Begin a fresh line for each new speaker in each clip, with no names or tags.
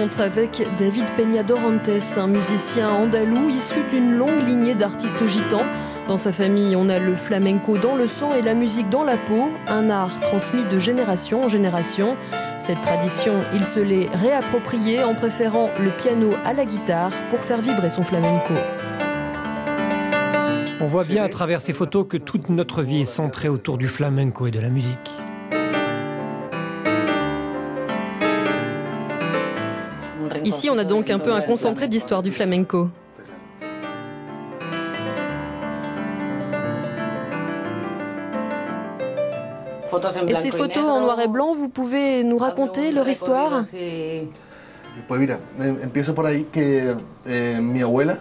rencontre avec David Peña Dorantes, un musicien andalou issu d'une longue lignée d'artistes gitans. Dans sa famille, on a le flamenco dans le sang et la musique dans la peau, un art transmis de génération en génération. Cette tradition, il se l'est réappropriée en préférant le piano à la guitare pour faire vibrer son flamenco.
On voit bien à travers ces photos que toute notre vie est centrée autour du flamenco et de la musique.
Ici, on a donc un peu un concentré d'histoire du flamenco. Et ces photos en noir et blanc, vous pouvez nous raconter leur histoire?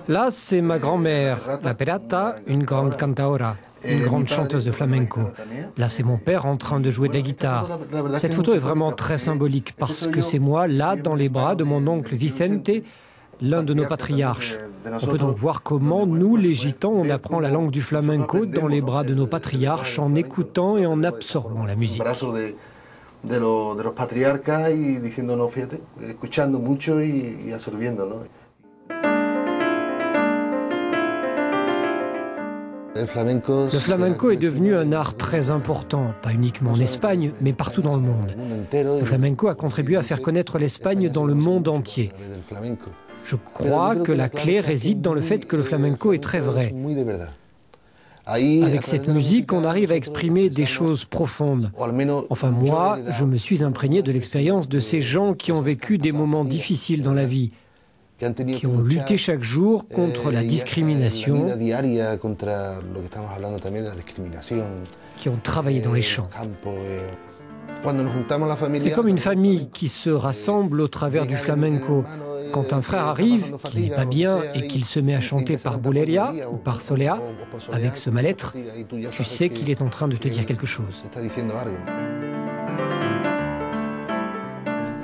Là, c'est ma grand-mère, la Perata, une grande cantaora, une grande chanteuse de flamenco. Là, c'est mon père en train de jouer de la guitare. Cette photo est vraiment très symbolique parce que c'est moi, là, dans les bras de mon oncle Vicente, l'un de nos patriarches. On peut donc voir comment nous, les gitans, on apprend la langue du flamenco dans les bras de nos patriarches en écoutant et en absorbant la musique.
De los patriarcas y diciéndonos, fíjate, escuchando mucho y absorbiendo, ¿no?
Le flamenco est devenu un art très important, pas uniquement en Espagne, mais partout dans le monde. Le flamenco a contribué à faire connaître l'Espagne dans le monde entier. Je crois que la clé réside dans le fait que le flamenco est très vrai. Avec cette musique, on arrive à exprimer des choses profondes. Enfin, moi, je me suis imprégné de l'expérience de ces gens qui ont vécu des moments difficiles dans la vie, qui ont lutté chaque jour contre la discrimination, qui ont travaillé dans les champs. C'est comme une famille qui se rassemble au travers du flamenco. Quand un frère arrive, qui n'est pas bien et qu'il se met à chanter par bulería ou par solea, avec ce mal-être, tu sais qu'il est en train de te dire quelque chose.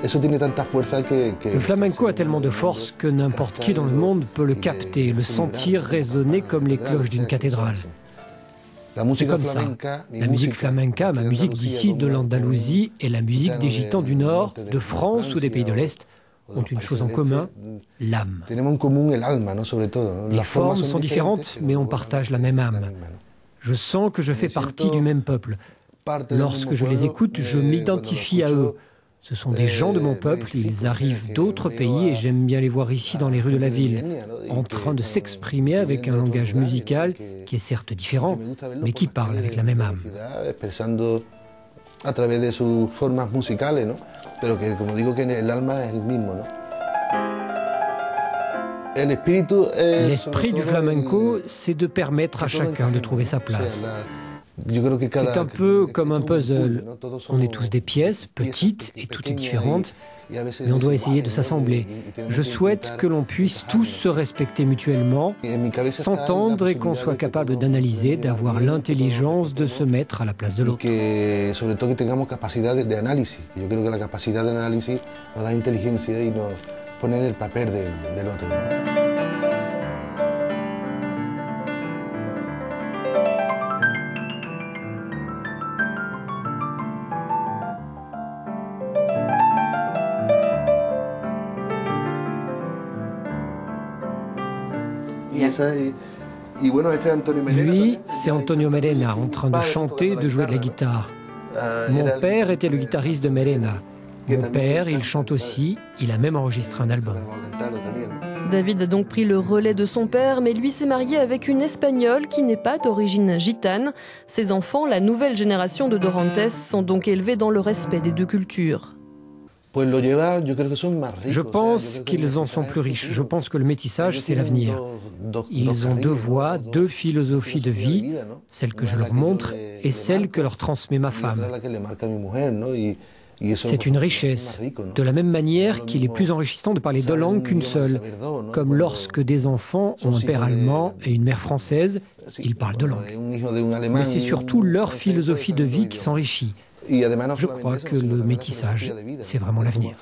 Le flamenco a tellement de force que n'importe qui dans le monde peut le capter, le sentir résonner comme les cloches d'une cathédrale. C'est comme ça. La musique flamenca, ma musique d'ici, de l'Andalousie, et la musique des gitans du Nord, de France ou des pays de l'Est, ont une chose en commun, l'âme. Les formes sont différentes, mais on partage la même âme. Je sens que je fais partie du même peuple. Lorsque je les écoute, je m'identifie à eux. Ce sont des gens de mon peuple, ils arrivent d'autres pays et j'aime bien les voir ici dans les rues de la ville, en train de s'exprimer avec un langage musical qui est certes différent, mais qui parle avec la même âme. L'esprit du flamenco, c'est de permettre à chacun de trouver sa place. C'est un peu comme un puzzle. On est tous des pièces, petites et toutes différentes, mais on doit essayer de s'assembler. Je souhaite que l'on puisse tous se respecter mutuellement, s'entendre et qu'on soit capable d'analyser, d'avoir l'intelligence de se mettre à la place de l'autre. Lui, c'est Antonio Merena, en train de chanter, de jouer de la guitare. Mon père était le guitariste de Merena. Mon père, il chante aussi, il a même enregistré un album.
David a donc pris le relais de son père, mais lui s'est marié avec une Espagnole qui n'est pas d'origine gitane. Ses enfants, la nouvelle génération de Dorantes, sont donc élevés dans le respect des deux cultures.
Je pense qu'ils en sont plus riches. Je pense que le métissage, c'est l'avenir. Ils ont deux voies, deux philosophies de vie, celle que je leur montre et celle que leur transmet ma femme. C'est une richesse, de la même manière qu'il est plus enrichissant de parler deux langues qu'une seule. Comme lorsque des enfants ont un père allemand et une mère française, ils parlent deux langues. Mais c'est surtout leur philosophie de vie qui s'enrichit. Je crois que le métissage, c'est vraiment l'avenir.